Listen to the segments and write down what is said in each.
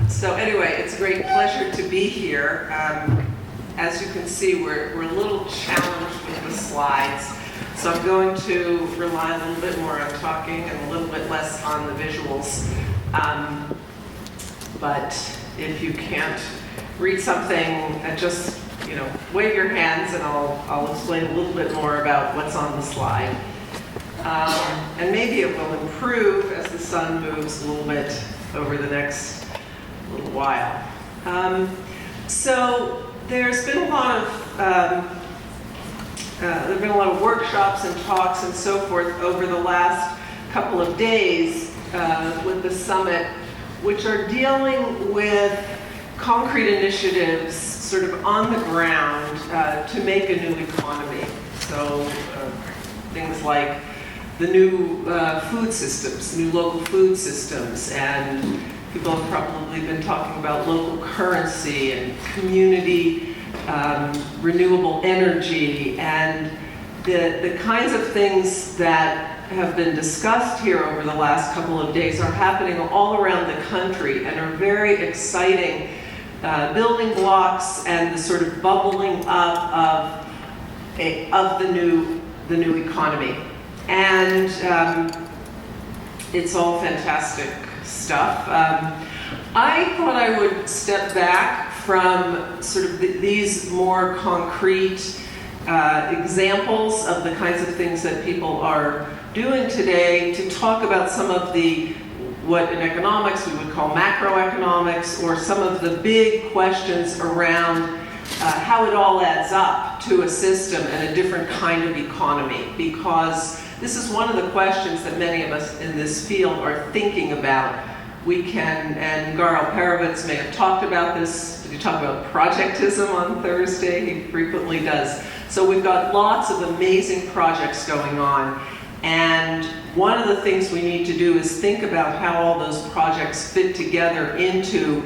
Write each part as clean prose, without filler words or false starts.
So anyway, it's a great pleasure to be here. As you can see, we're a little challenged with the slides. So I'm going to rely a little bit more on talking and a little bit less on the visuals. But if you can't read something, just wave your hands and I'll explain a little bit more about what's on the slide. And maybe it will improve as the sun moves a little bit over the next little while. So there's been a lot of workshops and talks and so forth over the last couple of days with the summit, which are dealing with concrete initiatives sort of on the ground to make a new economy. So things like the new food systems, new local food systems, and people have probably been talking about local currency and community renewable energy, and the kinds of things that have been discussed here over the last couple of days are happening all around the country and are very exciting building blocks and the sort of bubbling up of the new economy. And it's all fantastic stuff. I thought I would step back from sort of these more concrete examples of the kinds of things that people are doing today to talk about some of what in economics we would call macroeconomics, or some of the big questions around how it all adds up to a system and a different kind of economy, because this is one of the questions that many of us in this field are thinking about. We can, and Garl Perovitz may have talked about this. Did he talk about projectism on Thursday? He frequently does. So we've got lots of amazing projects going on. And one of the things we need to do is think about how all those projects fit together into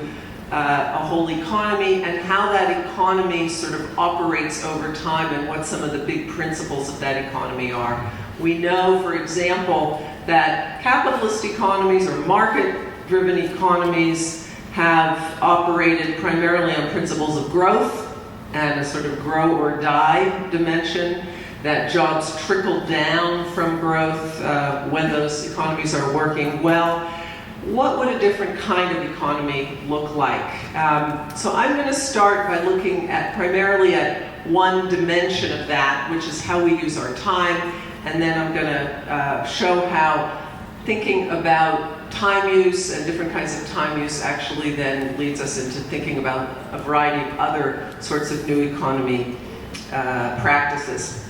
a whole economy, and how that economy sort of operates over time, and what some of the big principles of that economy are. We know, for example, that capitalist economies or market-driven economies have operated primarily on principles of growth and a sort of grow or die dimension, that jobs trickle down from growth when those economies are working well. What would a different kind of economy look like? So I'm going to start by looking primarily at one dimension of that, which is how we use our time, and then I'm going to show how thinking about time use and different kinds of time use actually then leads us into thinking about a variety of other sorts of new economy practices.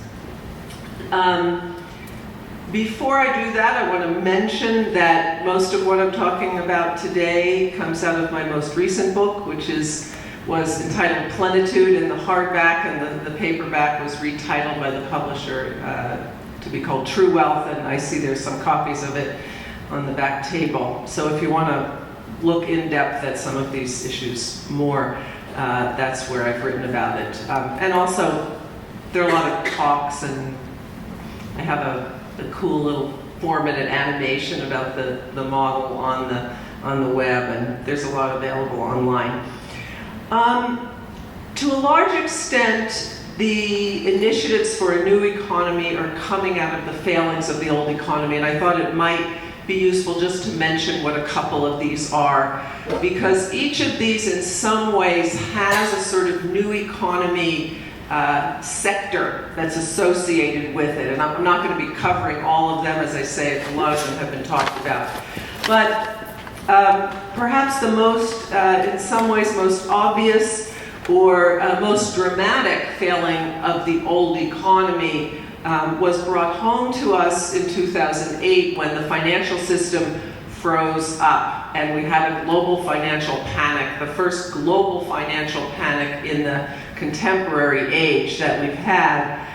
Before I do that, I want to mention that most of what I'm talking about today comes out of my most recent book, which was entitled Plenitude in the hardback, and the paperback was retitled by the publisher to be called True Wealth, and I see there's some copies of it on the back table. So if you want to look in depth at some of these issues more, that's where I've written about it. And also, there are a lot of talks, and I have a cool little 4-minute animation about the model on the web, and there's a lot available online. To a large extent, the initiatives for a new economy are coming out of the failings of the old economy, and I thought it might be useful just to mention what a couple of these are, because each of these in some ways has a sort of new economy sector that's associated with it. And I'm not going to be covering all of them, as I say, a lot of them have been talked about. But perhaps the most, in some ways, most obvious or most dramatic failing of the old economy was brought home to us in 2008 when the financial system froze up and we had a global financial panic, the first global financial panic in the contemporary age that we've had.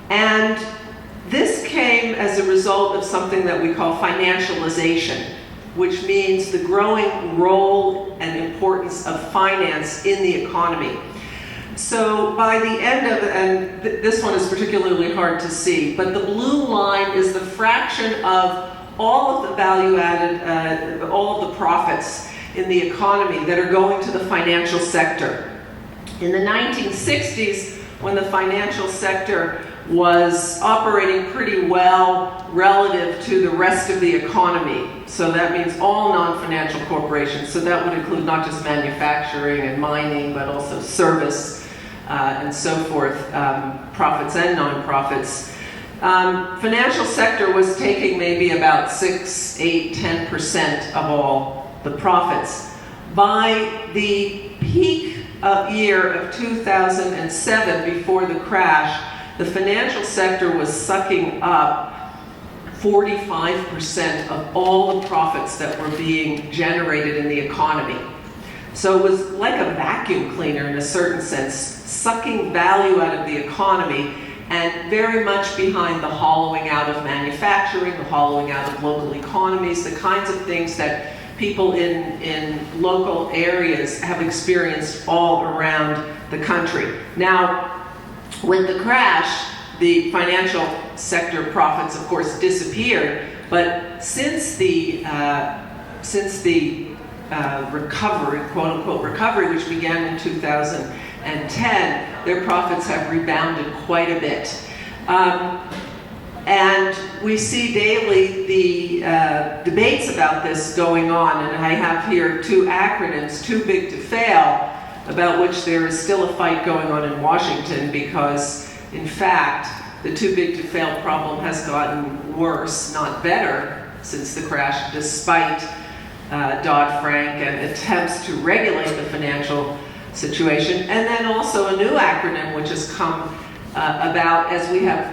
And this came as a result of something that we call financialization, which means the growing role and importance of finance in the economy. So by the end of it, and this one is particularly hard to see, but the blue line is the fraction of all of the value-added, all of the profits in the economy that are going to the financial sector. In the 1960s, when the financial sector was operating pretty well relative to the rest of the economy, so that means all non-financial corporations, so that would include not just manufacturing and mining, but also service and so forth, profits and non-profits. Financial sector was taking maybe about 6, 8, 10% of all the profits. By the peak year of 2007, before the crash, the financial sector was sucking up 45% of all the profits that were being generated in the economy. So it was like a vacuum cleaner in a certain sense, sucking value out of the economy and very much behind the hollowing out of manufacturing, the hollowing out of local economies, the kinds of things that people in local areas have experienced all around the country. Now, with the crash, the financial sector profits, of course, disappeared, but since the recovery, quote-unquote recovery, which began in 2010, their profits have rebounded quite a bit. And we see daily the debates about this going on, and I have here two acronyms, too big to fail, about which there is still a fight going on in Washington because, in fact, the too big to fail problem has gotten worse, not better, since the crash, despite Dodd-Frank and attempts to regulate the financial situation. And then also a new acronym which has come about as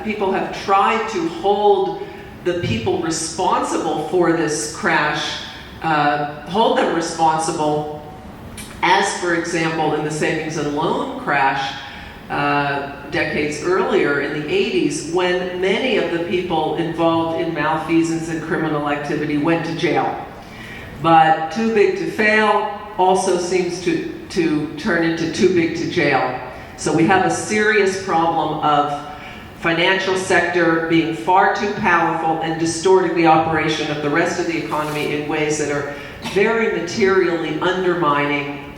people have tried to hold the people responsible for this crash, hold them responsible, as for example in the savings and loan crash decades earlier in the 80s, when many of the people involved in malfeasance and criminal activity went to jail. But too big to fail also seems to turn into too big to jail. So we have a serious problem of financial sector being far too powerful and distorting the operation of the rest of the economy in ways that are very materially undermining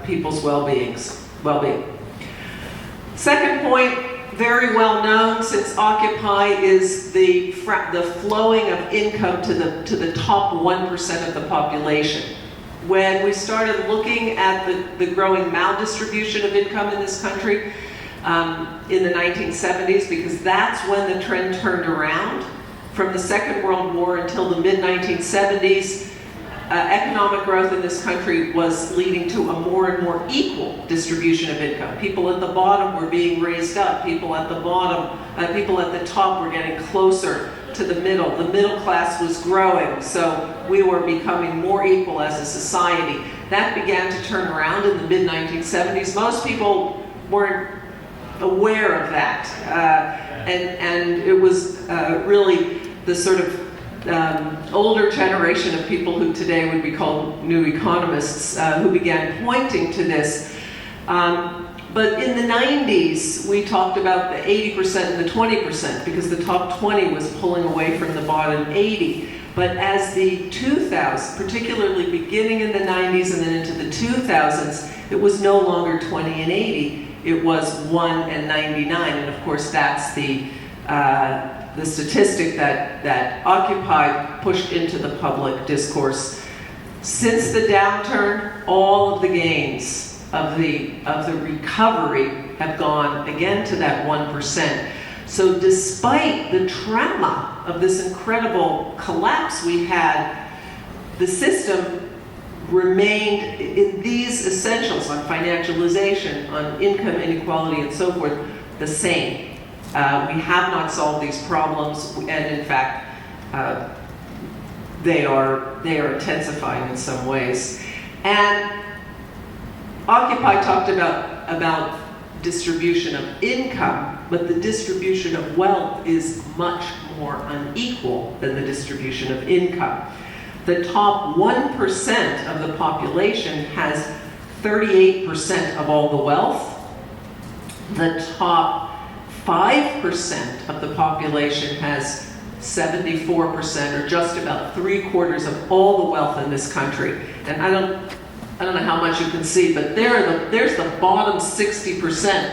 people's well-being. Second point, very well known, since Occupy is the flowing of income to the top 1% of the population. When we started looking at the growing maldistribution of income in this country in the 1970s, because that's when the trend turned around. From the Second World War until the mid-1970s, economic growth in this country was leading to a more and more equal distribution of income. People at the bottom were being raised up. People at the top were getting closer to the middle. The middle class was growing, so we were becoming more equal as a society. That began to turn around in the mid-1970s. Most people weren't aware of that, and it was really the sort of older generation of people who today would be called new economists who began pointing to this. But in the 90s, we talked about the 80% and the 20% because the top 20 was pulling away from the bottom 80. But as the 2000s, particularly beginning in the 90s and then into the 2000s, it was no longer 20 and 80. It was 1 and 99. And of course, that's the statistic that Occupy pushed into the public discourse. Since the downturn, all of the gains of the recovery have gone again to that 1%. So despite the trauma of this incredible collapse we had, the system remained in these essentials on financialization, on income inequality and so forth, the same. We have not solved these problems, and in fact, they are intensifying in some ways. And Occupy talked about distribution of income, but the distribution of wealth is much more unequal than the distribution of income. The top 1% of the population has 38% of all the wealth. The top 5% of the population has 74%, or just about 3/4 of all the wealth in this country. And I don't know how much you can see, but there's the bottom 60%,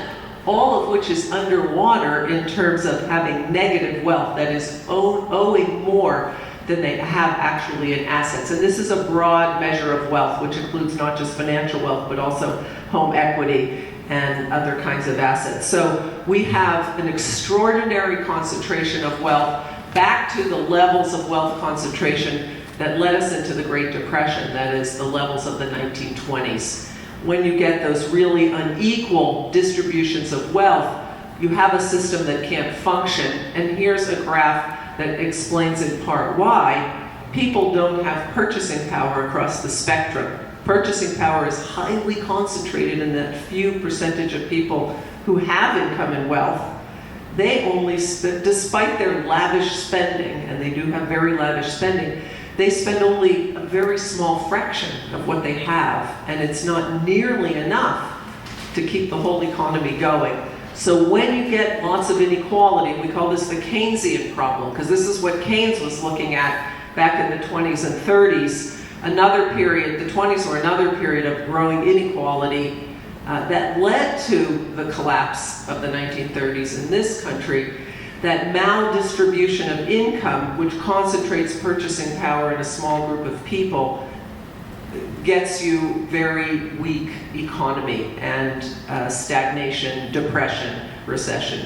all of which is underwater in terms of having negative wealth, that is owing more than they have actually in assets. And this is a broad measure of wealth, which includes not just financial wealth, but also home equity and other kinds of assets. So we have an extraordinary concentration of wealth, back to the levels of wealth concentration that led us into the Great Depression, that is the levels of the 1920s. When you get those really unequal distributions of wealth, you have a system that can't function. And here's a graph that explains in part why people don't have purchasing power across the spectrum. Purchasing power is highly concentrated in that few percentage of people who have income and wealth. They only, despite their lavish spending, and they do have very lavish spending, they spend only a very small fraction of what they have, and it's not nearly enough to keep the whole economy going. So when you get lots of inequality, we call this the Keynesian problem, because this is what Keynes was looking at back in the 20s and 30s. Another period, the 20s were another period of growing inequality that led to the collapse of the 1930s in this country. That maldistribution of income, which concentrates purchasing power in a small group of people, gets you very weak economy and stagnation, depression, recession.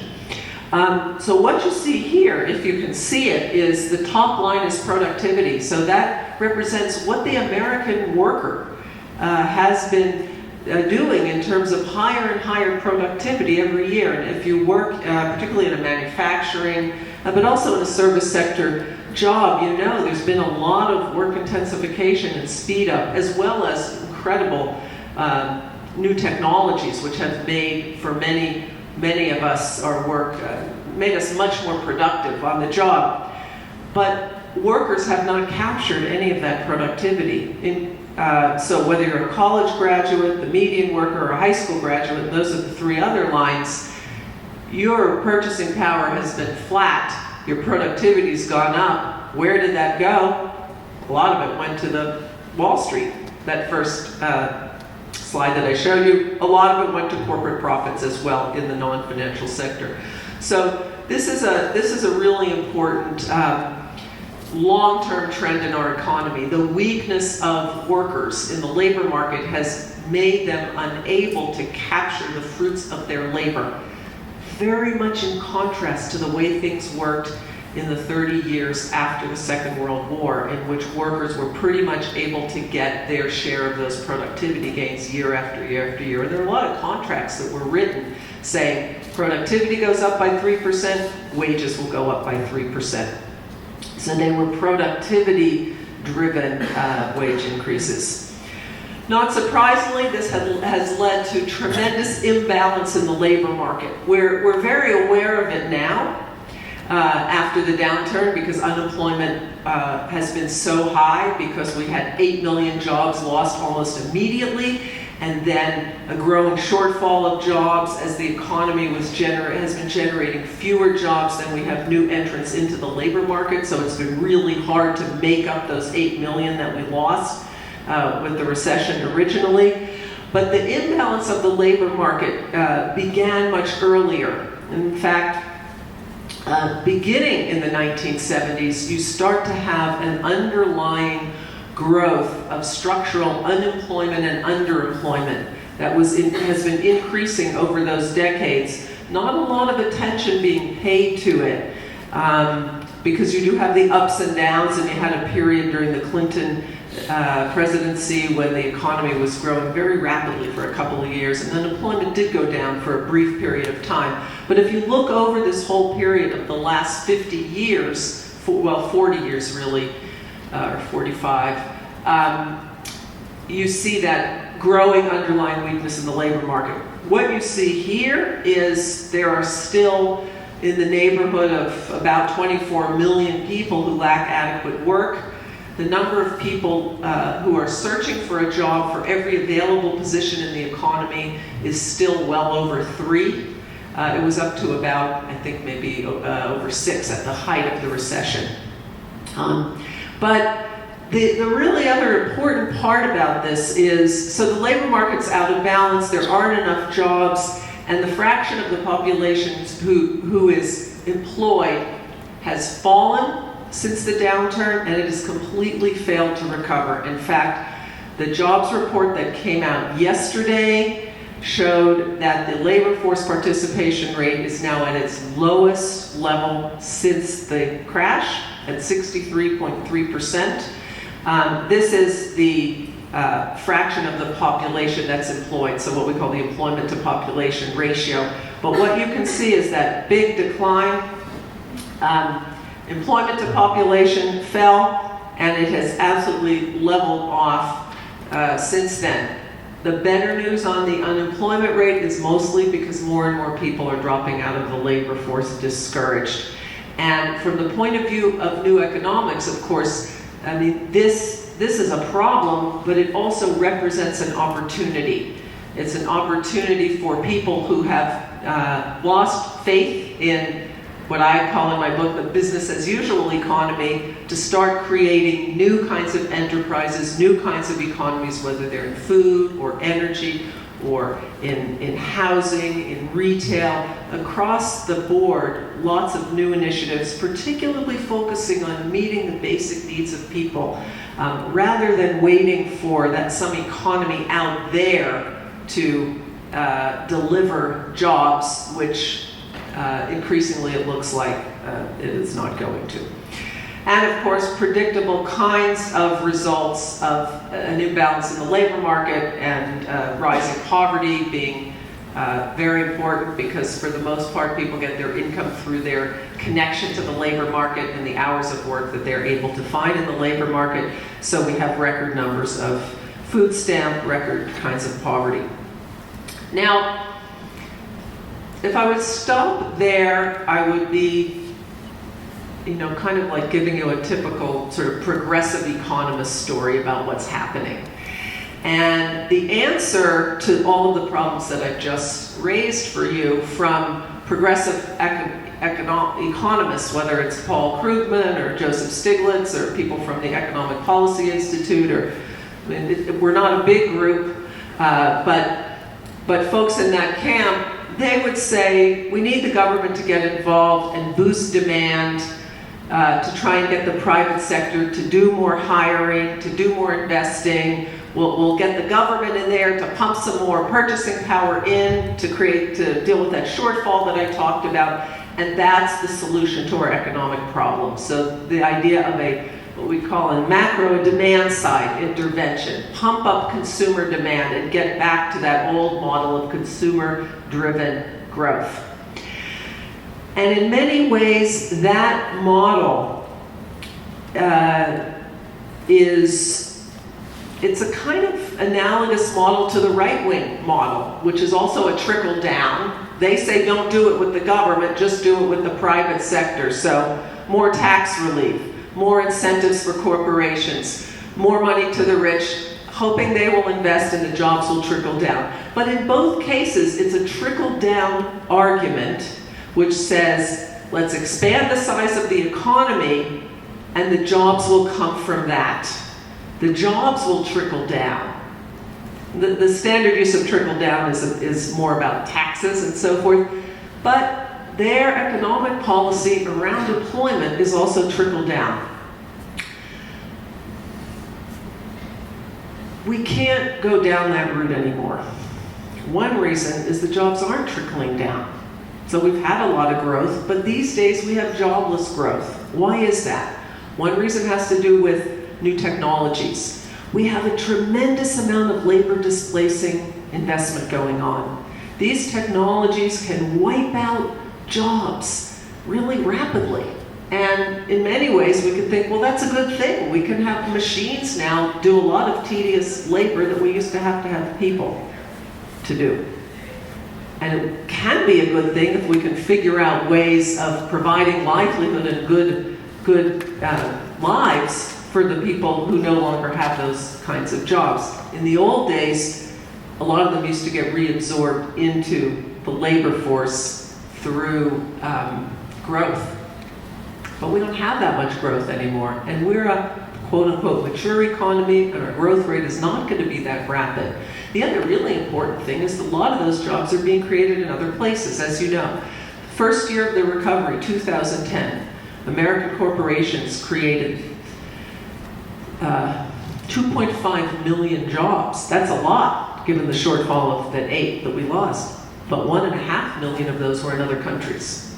So what you see here, if you can see it, is the top line is productivity. So that represents what the American worker has been doing in terms of higher and higher productivity every year. And if you work, particularly in a manufacturing, but also in a service sector job, you know there's been a lot of work intensification and speed up, as well as incredible new technologies, which have made, for many of us, our work, made us much more productive on the job. But workers have not captured any of that productivity. So whether you're a college graduate, the median worker, or a high school graduate, those are the three other lines, your purchasing power has been flat, your productivity's gone up. Where did that go? A lot of it went to the Wall Street. That first slide that I showed you, a lot of it went to corporate profits as well in the non-financial sector. So this is a really important long-term trend in our economy. The weakness of workers in the labor market has made them unable to capture the fruits of their labor. Very much in contrast to the way things worked in the 30 years after the Second World War, in which workers were pretty much able to get their share of those productivity gains year after year after year. And there are a lot of contracts that were written saying productivity goes up by 3%, wages will go up by 3%. So they were productivity-driven wage increases. Not surprisingly, this has led to tremendous imbalance in the labor market. We're very aware of it now after the downturn, because unemployment has been so high, because we had 8 million jobs lost almost immediately, and then a growing shortfall of jobs as the economy has been generating fewer jobs than we have new entrants into the labor market. So it's been really hard to make up those 8 million that we lost with the recession originally. But the imbalance of the labor market began much earlier. In fact, beginning in the 1970s, you start to have an underlying growth of structural unemployment and underemployment that has been increasing over those decades. Not a lot of attention being paid to it, because you do have the ups and downs, and you had a period during the Clinton presidency when the economy was growing very rapidly for a couple of years, and unemployment did go down for a brief period of time. But if you look over this whole period of the last 50 years, 40 years really, or 45, you see that growing underlying weakness in the labor market. What you see here is there are still in the neighborhood of about 24 million people who lack adequate work. The number of people who are searching for a job for every available position in the economy is still well over 3. It was up to about, I think, maybe over 6 at the height of the recession. But the really other important part about this is, so the labor market's out of balance, there aren't enough jobs, and the fraction of the population who is employed has fallen since the downturn, and it has completely failed to recover. In fact, the jobs report that came out yesterday showed that the labor force participation rate is now at its lowest level since the crash, at 63.3%. This is the fraction of the population that's employed, so what we call the employment to population ratio. But what you can see is that big decline. Employment to population fell, and it has absolutely leveled off since then. The better news on the unemployment rate is mostly because more and more people are dropping out of the labor force, discouraged. And from the point of view of new economics, of course, I mean, this is a problem, but it also represents an opportunity. It's an opportunity for people who have lost faith in what I call in my book the business as usual economy, to start creating new kinds of enterprises, new kinds of economies, whether they're in food or energy or in housing, in retail, across the board, lots of new initiatives, particularly focusing on meeting the basic needs of people, rather than waiting for that some economy out there to deliver jobs, which increasingly it looks like it is not going to. And of course, predictable kinds of results of an imbalance in the labor market and rising poverty being very important, because for the most part people get their income through their connection to the labor market and the hours of work that they're able to find in the labor market. So we have record numbers of food stamp, record kinds of poverty. Now, if I would stop there, I would be, kind of like giving you a typical sort of progressive economist story about what's happening. And the answer to all of the problems that I've just raised for you from progressive economists, whether it's Paul Krugman or Joseph Stiglitz or people from the Economic Policy Institute, or we're not a big group, but folks in that camp, they would say, we need the government to get involved and boost demand, to try and get the private sector to do more hiring, to do more investing. We'll get the government in there to pump some more purchasing power in to deal with that shortfall that I talked about. And that's the solution to our economic problem. So the idea of what we call a macro demand side intervention, pump up consumer demand and get back to that old model of consumer-driven growth. And in many ways, that model it's a kind of analogous model to the right-wing model, which is also a trickle down. They say don't do it with the government, just do it with the private sector. So more tax relief, more incentives for corporations, more money to the rich, hoping they will invest and the jobs will trickle down. But in both cases, it's a trickle-down argument which says, let's expand the size of the economy and the jobs will come from that. The jobs will trickle down. The standard use of trickle down is more about taxes and so forth, but their economic policy around employment is also trickle down. We can't go down that route anymore. One reason is the jobs aren't trickling down. So we've had a lot of growth, but these days we have jobless growth. Why is that? One reason has to do with new technologies. We have a tremendous amount of labor displacing investment going on. These technologies can wipe out jobs really rapidly. And in many ways we could think, well, that's a good thing. We can have machines now do a lot of tedious labor that we used to have people to do. And it can be a good thing if we can figure out ways of providing livelihood and good lives for the people who no longer have those kinds of jobs. In the old days, a lot of them used to get reabsorbed into the labor force through growth. But we don't have that much growth anymore, and we're a quote-unquote mature economy, and our growth rate is not going to be that rapid. The other really important thing is a lot of those jobs are being created in other places, as you know. First year of the recovery, 2010, American corporations created 2.5 million jobs. That's a lot, given the shortfall of the 8 that we lost. But 1.5 million of those were in other countries.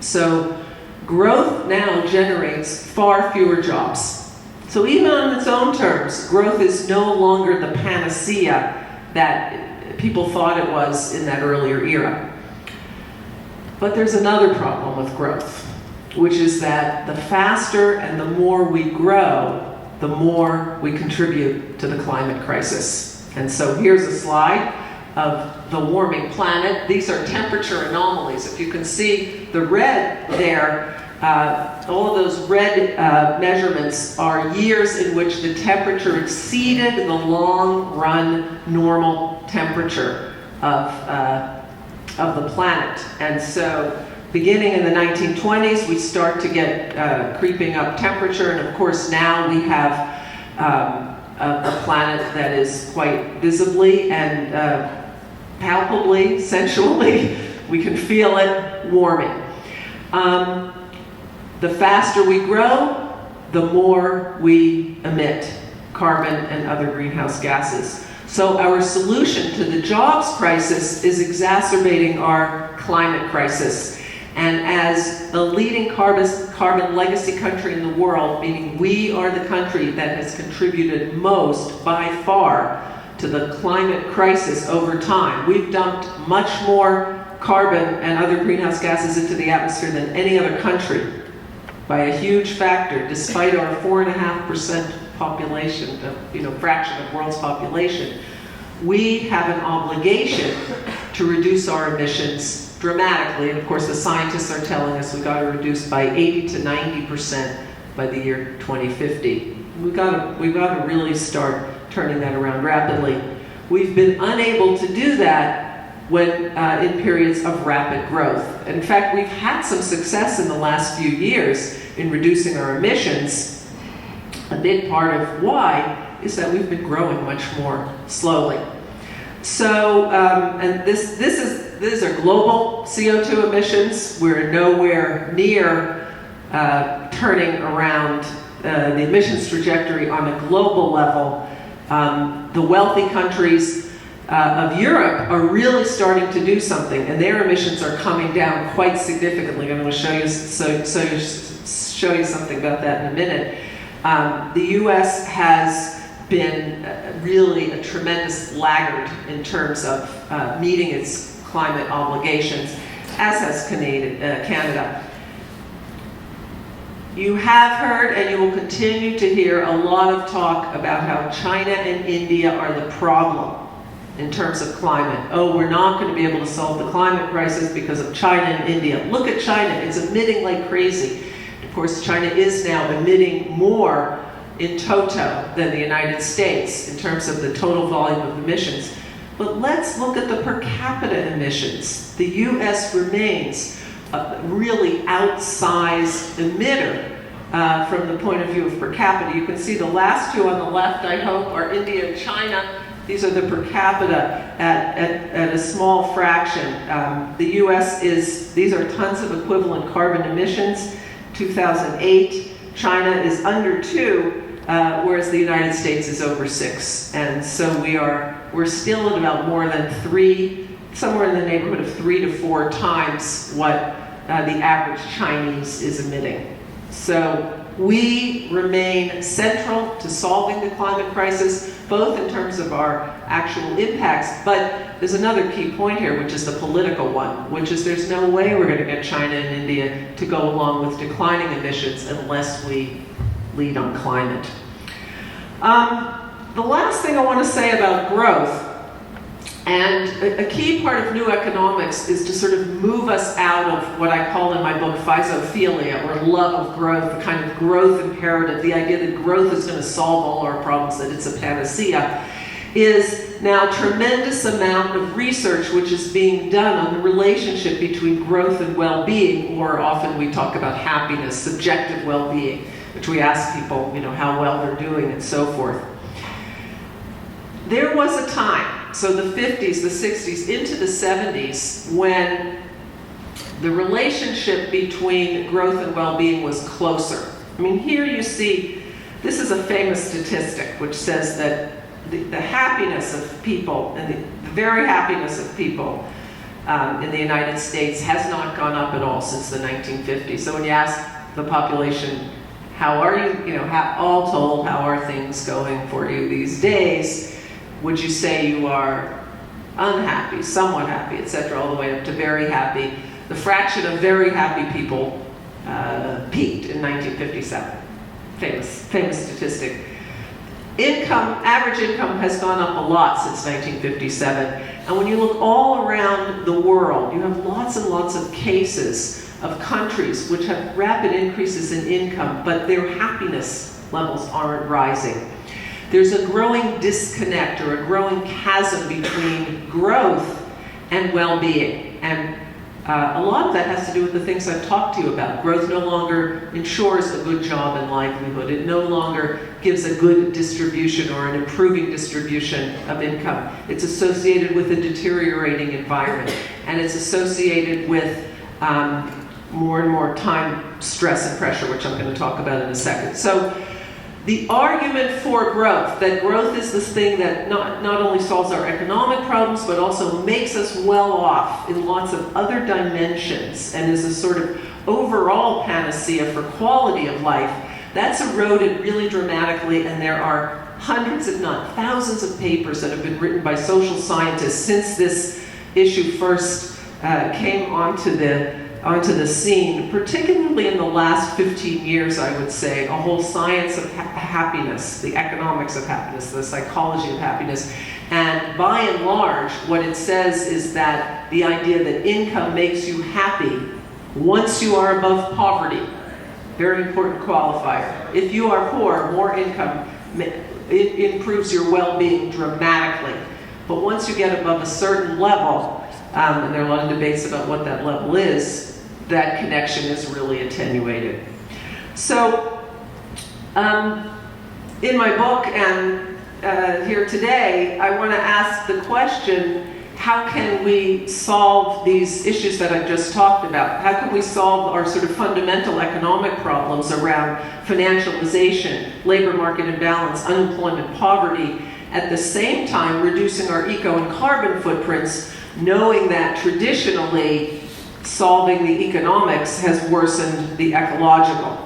So growth now generates far fewer jobs. So even on its own terms, growth is no longer the panacea that people thought it was in that earlier era. But there's another problem with growth, which is that the faster and the more we grow, the more we contribute to the climate crisis. And so here's a slide of the warming planet. These are temperature anomalies. If you can see the red there, all of those red measurements are years in which the temperature exceeded the long-run normal temperature of the planet. And so beginning in the 1920s, we start to get creeping up temperature, and of course now we have a planet that is quite visibly and palpably, sensually, we can feel it warming. The faster we grow, the more we emit carbon and other greenhouse gases. So our solution to the jobs crisis is exacerbating our climate crisis. And as the leading carbon legacy country in the world, meaning we are the country that has contributed most by far to the climate crisis over time. We've dumped much more carbon and other greenhouse gases into the atmosphere than any other country by a huge factor, despite our 4.5% population, fraction of the world's population. We have an obligation to reduce our emissions dramatically, and of course the scientists are telling us we've got to reduce by 80 to 90% by the year 2050. We've got to really start turning that around rapidly. We've been unable to do that when in periods of rapid growth. In fact, we've had some success in the last few years in reducing our emissions. A big part of why is that we've been growing much more slowly. So, and these are global CO2 emissions. We're nowhere near turning around the emissions trajectory on a global level. The wealthy countries of Europe are really starting to do something, and their emissions are coming down quite significantly. I'm going to show you something about that in a minute. The U.S. has been really a tremendous laggard in terms of meeting its climate obligations, as has Canada. You have heard, and you will continue to hear, a lot of talk about how China and India are the problem in terms of climate. Oh, we're not going to be able to solve the climate crisis because of China and India. Look at China, it's emitting like crazy. Of course, China is now emitting more in toto than the United States in terms of the total volume of emissions. But let's look at the per capita emissions. The US remains a really outsized emitter from the point of view of per capita. You can see the last two on the left, I hope, are India and China. These are the per capita at a small fraction. The US these are tons of equivalent carbon emissions. 2008, China is under 2, whereas the United States is over 6. And so we're still at about more than 3, somewhere in the neighborhood of 3 to 4 times what the average Chinese is emitting. So we remain central to solving the climate crisis, both in terms of our actual impacts, but there's another key point here, which is the political one, which is there's no way we're going to get China and India to go along with declining emissions unless we lead on climate. The last thing I want to say about growth, and a key part of new economics is to sort of move us out of what I call in my book physophilia, or love of growth, the kind of growth imperative, the idea that growth is going to solve all our problems, that it's a panacea, is now tremendous amount of research which is being done on the relationship between growth and well-being, or often we talk about happiness, subjective well-being, which we ask people, how well they're doing and so forth. There was a time, so the 50s, the 60s, into the 70s, when the relationship between growth and well-being was closer. Here you see, this is a famous statistic which says that the happiness of people, and the very happiness of people in the United States has not gone up at all since the 1950s. So when you ask the population, how are you, all told, how are things going for you these days, would you say you are unhappy, somewhat happy, etc., all the way up to very happy? The fraction of very happy people peaked in 1957. Famous statistic. Average income has gone up a lot since 1957. And when you look all around the world, you have lots and lots of cases of countries which have rapid increases in income, but their happiness levels aren't rising. There's a growing disconnect or a growing chasm between growth and well-being. And a lot of that has to do with the things I've talked to you about. Growth no longer ensures a good job and livelihood. It no longer gives a good distribution or an improving distribution of income. It's associated with a deteriorating environment. And it's associated with more and more time, stress, and pressure, which I'm going to talk about in a second. So the argument for growth, that growth is this thing that not only solves our economic problems, but also makes us well off in lots of other dimensions and is a sort of overall panacea for quality of life, that's eroded really dramatically, and there are hundreds, if not thousands, of papers that have been written by social scientists since this issue first came onto the scene, particularly in the last 15 years, I would say, a whole science of happiness, the economics of happiness, the psychology of happiness. And by and large, what it says is that the idea that income makes you happy once you are above poverty, very important qualifier. If you are poor, more income, it improves your well-being dramatically. But once you get above a certain level, and there are a lot of debates about what that level is, that connection is really attenuated. So, in my book and here today, I want to ask the question, how can we solve these issues that I've just talked about? How can we solve our sort of fundamental economic problems around financialization, labor market imbalance, unemployment, poverty, at the same time reducing our eco and carbon footprints, knowing that traditionally solving the economics has worsened the ecological?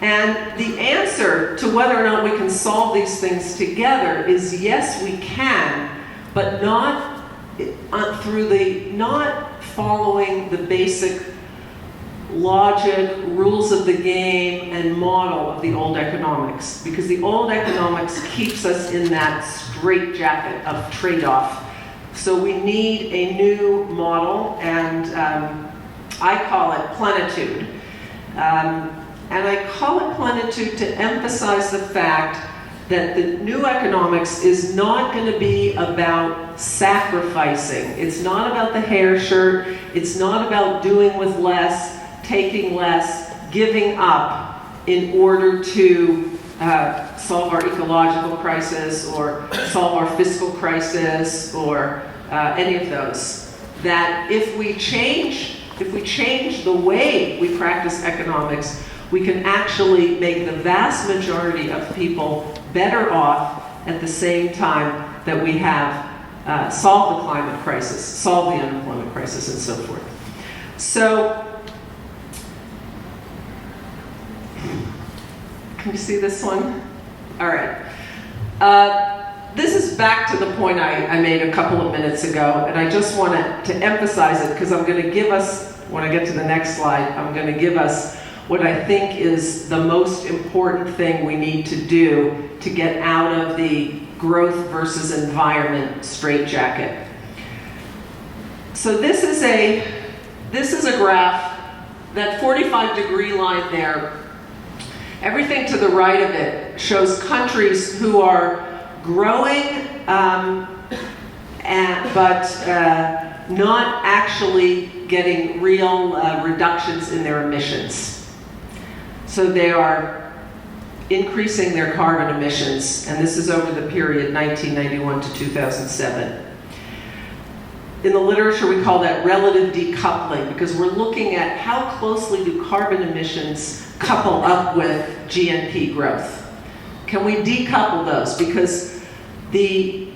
And the answer to whether or not we can solve these things together is yes, we can, but not not following the basic logic, rules of the game, and model of the old economics. Because the old economics keeps us in that straitjacket of trade-off. So we need a new model, and I call it Plenitude. And I call it Plenitude to emphasize the fact that the new economics is not going to be about sacrificing. It's not about the hair shirt. It's not about doing with less, taking less, giving up in order to solve our ecological crisis or solve our fiscal crisis or any of those. That if we change the way we practice economics, we can actually make the vast majority of people better off at the same time that we have solved the climate crisis, solved the unemployment crisis, and so forth. So, can you see this one? All right. This is back to the point I made a couple of minutes ago, and I just want to emphasize it because I'm going to give us, when I get to the next slide, I'm going to give us what I think is the most important thing we need to do to get out of the growth versus environment straitjacket. So this is a graph, that 45-degree line there. Everything to the right of it shows countries who are growing, but not actually getting real reductions in their emissions. So they are increasing their carbon emissions, and this is over the period 1991 to 2007. In the literature, we call that relative decoupling, because we're looking at how closely do carbon emissions couple up with GNP growth. Can we decouple those? Because the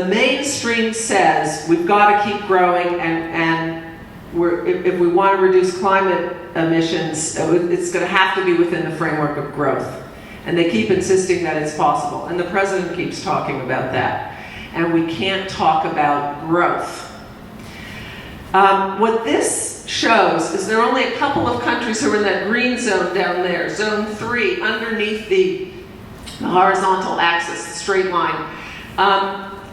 mainstream says we've got to keep growing, and if we want to reduce climate emissions, it's going to have to be within the framework of growth. And they keep insisting that it's possible. And the president keeps talking about that. And we can't talk about growth. What this shows is there are only a couple of countries who are in that green zone down there, zone 3, underneath the horizontal axis, the straight line.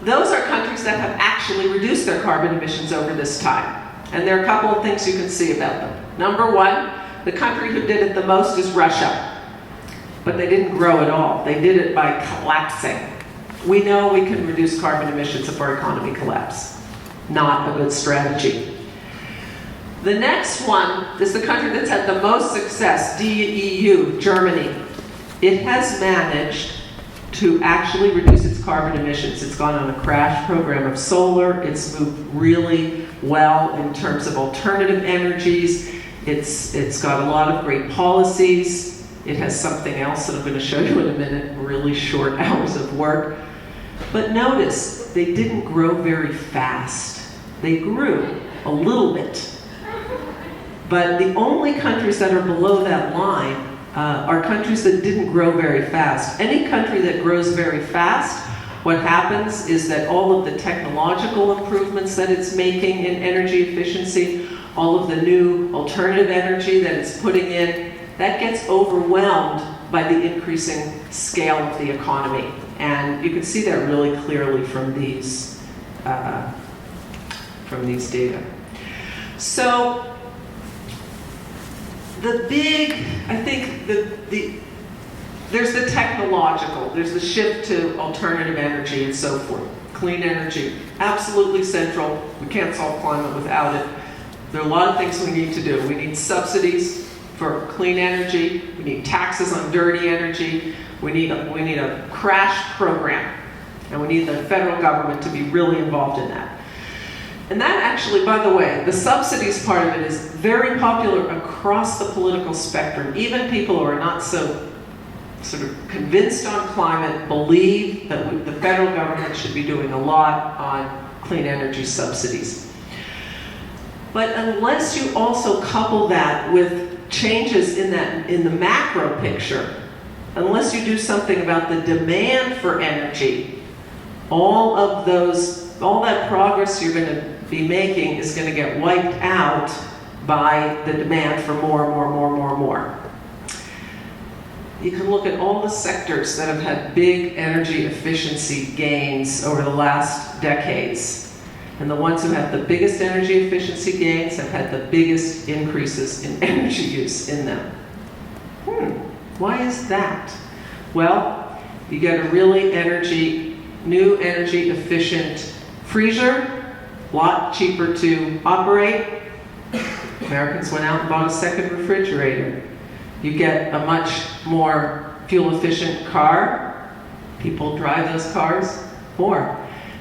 Those are countries that have actually reduced their carbon emissions over this time. And there are a couple of things you can see about them. Number one, the country who did it the most is Russia. But they didn't grow at all. They did it by collapsing. We know we can reduce carbon emissions if our economy collapses. Not a good strategy. The next one is the country that's had the most success, DEU, Germany. It has managed to actually reduce its carbon emissions. It's gone on a crash program of solar. It's moved really well in terms of alternative energies. It's got a lot of great policies. It has something else that I'm going to show you in a minute, really short hours of work. But notice, they didn't grow very fast. They grew a little bit. But the only countries that are below that line are countries that didn't grow very fast. Any country that grows very fast, what happens is that all of the technological improvements that it's making in energy efficiency, all of the new alternative energy that it's putting in, that gets overwhelmed by the increasing scale of the economy. And you can see that really clearly from these data. So the big, I think there's the technological, there's the shift to alternative energy and so forth. Clean energy, absolutely central. We can't solve climate without it. There are a lot of things we need to do. We need subsidies for clean energy. We need taxes on dirty energy. We need a crash program. And we need the federal government to be really involved in that. And that actually, by the way, the subsidies part of it is very popular across the political spectrum. Even people who are not so sort of convinced on climate believe that the federal government should be doing a lot on clean energy subsidies. But unless you also couple that with changes in the macro picture, unless you do something about the demand for energy, all that progress you're going to be making is going to get wiped out by the demand for more. You can look at all the sectors that have had big energy efficiency gains over the last decades. And the ones who have the biggest energy efficiency gains have had the biggest increases in energy use in them. Why is that? Well, you get a really new energy efficient freezer, a lot cheaper to operate. Americans went out and bought a second refrigerator. You get a much more fuel-efficient car. People drive those cars more.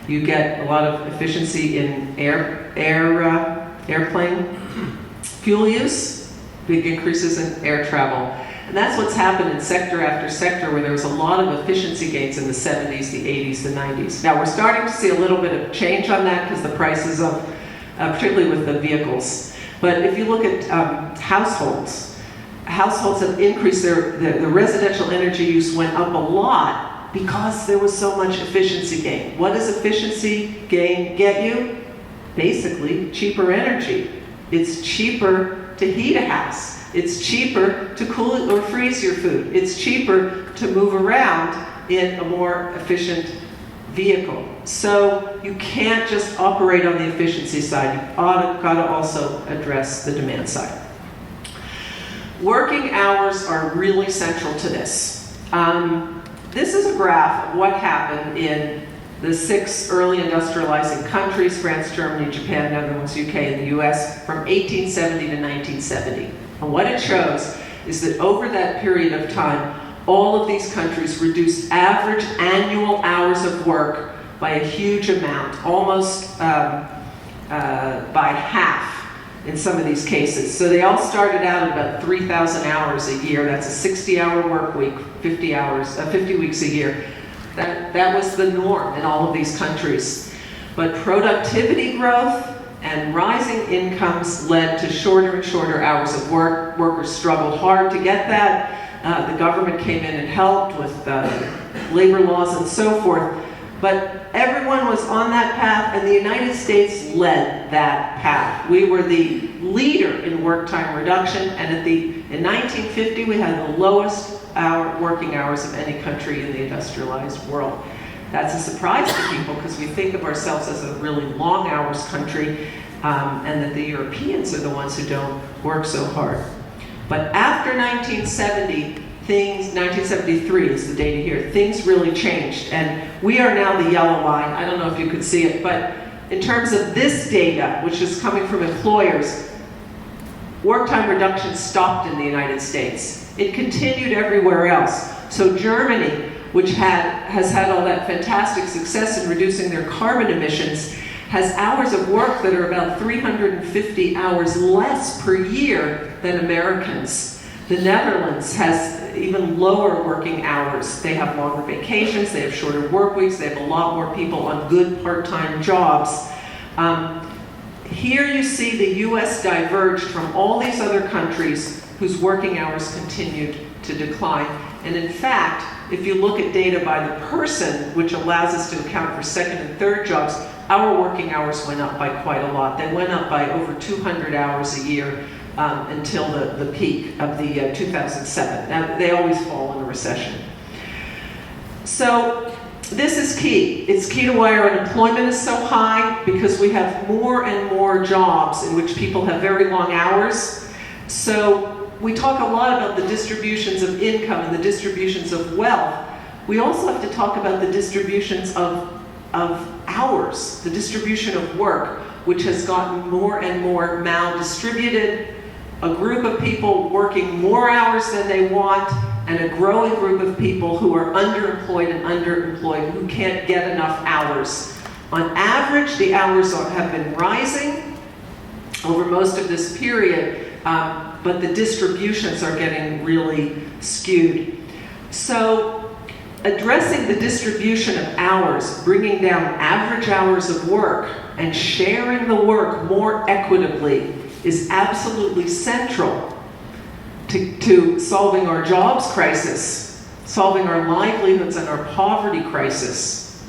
You get a lot of efficiency in airplane fuel use, big increases in air travel. And that's what's happened in sector after sector where there was a lot of efficiency gains in the 70s, the 80s, the 90s. Now we're starting to see a little bit of change on that because the prices of, particularly with the vehicles. But if you look at households have increased the residential energy use went up a lot because there was so much efficiency gain. What does efficiency gain get you? Basically, cheaper energy. It's cheaper to heat a house. It's cheaper to cool or freeze your food. It's cheaper to move around in a more efficient vehicle. So you can't just operate on the efficiency side. You've got to also address the demand side. Working hours are really central to this. this is a graph of what happened in the 6 early industrializing countries, France, Germany, Japan, Netherlands, UK, and the US, from 1870 to 1970. And what it shows is that over that period of time, all of these countries reduced average annual hours of work by a huge amount, almost by half in some of these cases. So they all started out at about 3,000 hours a year. That's a 60-hour work week, 50 weeks a year. That was the norm in all of these countries. But productivity growth and rising incomes led to shorter and shorter hours of work. Workers struggled hard to get that. The government came in and helped with labor laws and so forth. But everyone was on that path, and the United States led that path. We were the leader in work time reduction, and in 1950 we had the lowest working hours of any country in the industrialized world. That's a surprise to people because we think of ourselves as a really long hours country, and that the Europeans are the ones who don't work so hard. But after 1970, 1973 is the data here, things really changed. And we are now the yellow line. I don't know if you could see it, but in terms of this data, which is coming from employers, work time reduction stopped in the United States. It continued everywhere else. So Germany, which has had all that fantastic success in reducing their carbon emissions, has hours of work that are about 350 hours less per year than Americans. The Netherlands has even lower working hours. They have longer vacations, they have shorter work weeks, they have a lot more people on good part-time jobs. Here you see the US diverged from all these other countries whose working hours continued to decline. And in fact, if you look at data by the person, which allows us to account for second and third jobs, our working hours went up by quite a lot. They went up by over 200 hours a year until the peak of the 2007. Now, they always fall in a recession. So this is key. It's key to why our unemployment is so high, because we have more and more jobs in which people have very long hours. So we talk a lot about the distributions of income and the distributions of wealth. We also have to talk about the distributions of hours, the distribution of work, which has gotten more and more maldistributed. A group of people working more hours than they want, and a growing group of people who are underemployed and underemployed, who can't get enough hours. On average, the hours have been rising over most of this period, but the distributions are getting really skewed. So addressing the distribution of hours, bringing down average hours of work, and sharing the work more equitably is absolutely central to solving our jobs crisis, solving our livelihoods and our poverty crisis.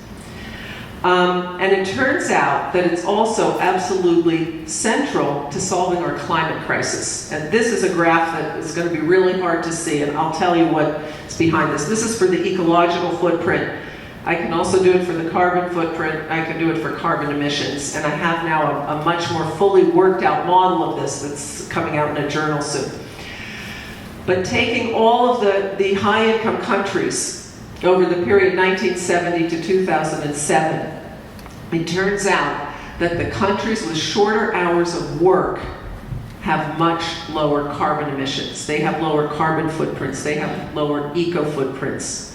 And it turns out that it's also absolutely central to solving our climate crisis. And this is a graph that is going to be really hard to see, and I'll tell you what's behind this. This is for the ecological footprint. I can also do it for the carbon footprint. I can do it for carbon emissions. And I have now a much more fully worked out model of this that's coming out in a journal soon. But taking all of the high income countries over the period 1970 to 2007, it turns out that the countries with shorter hours of work have much lower carbon emissions. They have lower carbon footprints. They have lower eco footprints.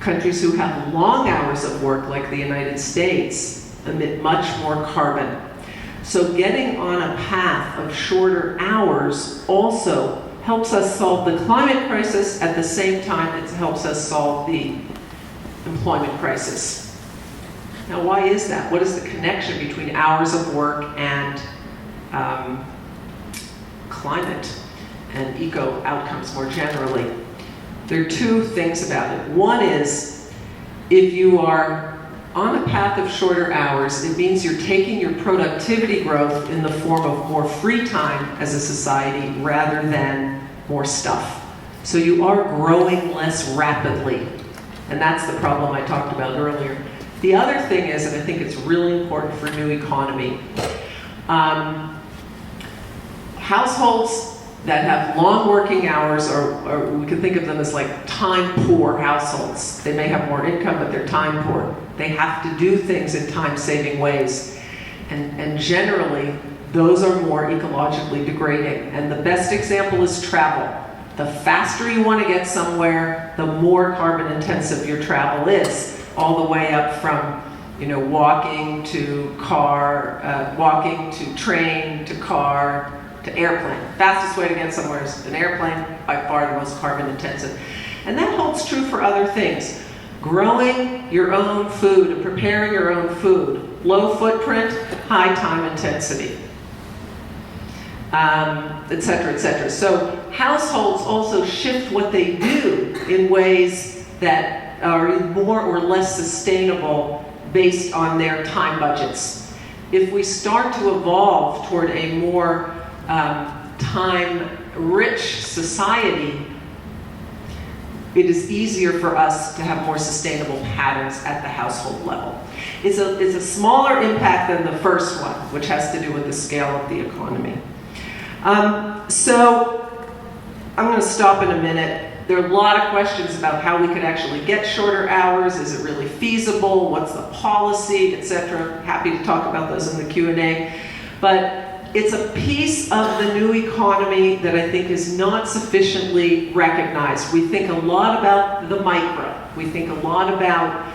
Countries who have long hours of work, like the United States, emit much more carbon. So getting on a path of shorter hours also helps us solve the climate crisis. At the same time, it helps us solve the employment crisis. Now, why is that? What is the connection between hours of work and climate and eco outcomes more generally? There are two things about it. One is, if you are on a path of shorter hours, it means you're taking your productivity growth in the form of more free time as a society rather than more stuff. So you are growing less rapidly. And that's the problem I talked about earlier. The other thing is, and I think it's really important for new economy, households that have long working hours, or we can think of them as like time-poor households. They may have more income, but they're time-poor. They have to do things in time-saving ways. And generally, those are more ecologically degrading. And the best example is travel. The faster you want to get somewhere, the more carbon-intensive your travel is, all the way up from walking to car, walking to train to car, to airplane. Fastest way to get somewhere is an airplane, by far the most carbon intensive. And that holds true for other things. Growing your own food and preparing your own food. Low footprint, high time intensity. Et cetera, et cetera. So households also shift what they do in ways that are more or less sustainable based on their time budgets. If we start to evolve toward a more time-rich society, it is easier for us to have more sustainable patterns at the household level. It's a smaller impact than the first one, which has to do with the scale of the economy. So I'm going to stop in a minute. There are a lot of questions about how we could actually get shorter hours. Is it really feasible? What's the policy, etc.? Happy to talk about those in the Q&A. But it's a piece of the new economy that I think is not sufficiently recognized. We think a lot about the micro. We think a lot about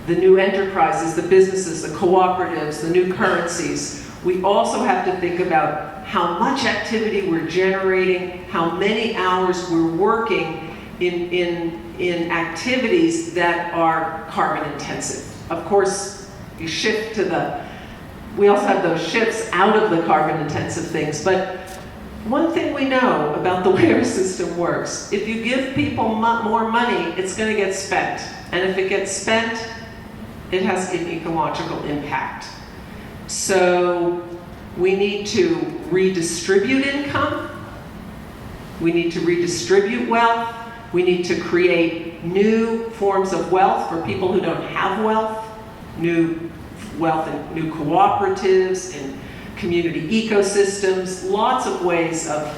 the new enterprises, the businesses, the cooperatives, the new currencies. We also have to think about how much activity we're generating, how many hours we're working in activities that are carbon intensive. Of course, you shift to we also have those shifts out of the carbon intensive things, but one thing we know about the way our system works, if you give people more money, it's going to get spent. And if it gets spent, it has an ecological impact. So we need to redistribute income. We need to redistribute wealth. We need to create new forms of wealth for people who don't have wealth, new wealth in new cooperatives, in community ecosystems, lots of ways of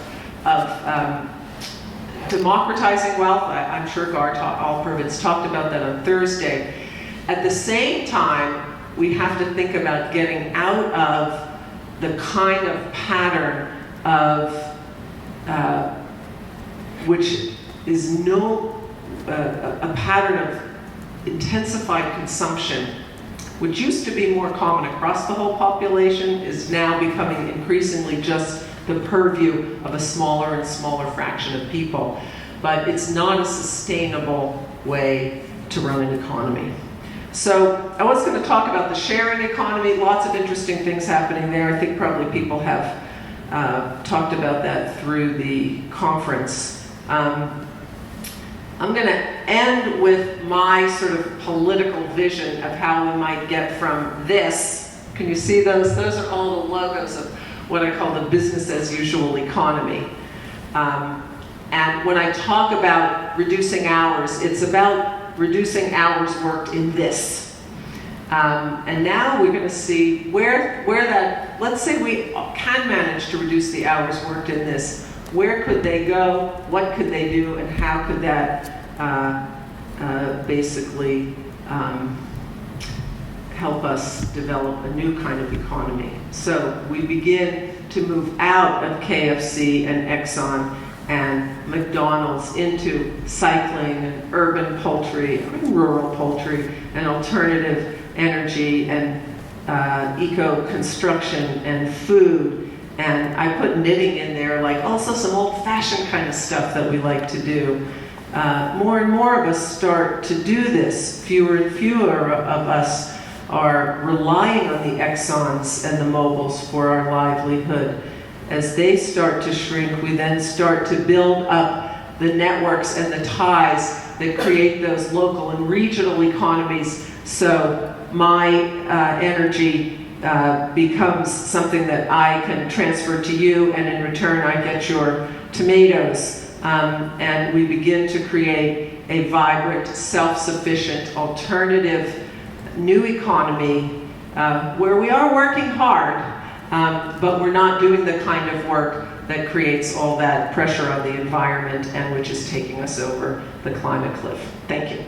democratizing wealth. I'm sure Gar Alperovitz talked about that on Thursday. At the same time, we have to think about getting out of the kind of pattern of which is a pattern of intensified consumption, which used to be more common across the whole population, is now becoming increasingly just the purview of a smaller and smaller fraction of people. But it's not a sustainable way to run an economy. So I was going to talk about the sharing economy, lots of interesting things happening there. I think probably people have talked about that through the conference. I'm going to end with my sort of political vision of how we might get from this. Can you see those? Those are all the logos of what I call the business as usual economy. And when I talk about reducing hours, it's about reducing hours worked in this. And now we're going to see where that, let's say we can manage to reduce the hours worked in this. Where could they go? What could they do? And how could that basically help us develop a new kind of economy? So we begin to move out of KFC and Exxon and McDonald's into cycling and urban poultry, and rural poultry, and alternative energy and eco-construction and food. And I put knitting in there, like also some old-fashioned kind of stuff that we like to do. More and more of us start to do this. Fewer and fewer of us are relying on the Exxons and the Mobils for our livelihood. As they start to shrink, we then start to build up the networks and the ties that create those local and regional economies. So my energy becomes something that I can transfer to you, and in return I get your tomatoes. And we begin to create a vibrant, self-sufficient, alternative, new economy where we are working hard, but we're not doing the kind of work that creates all that pressure on the environment and which is taking us over the climate cliff. Thank you.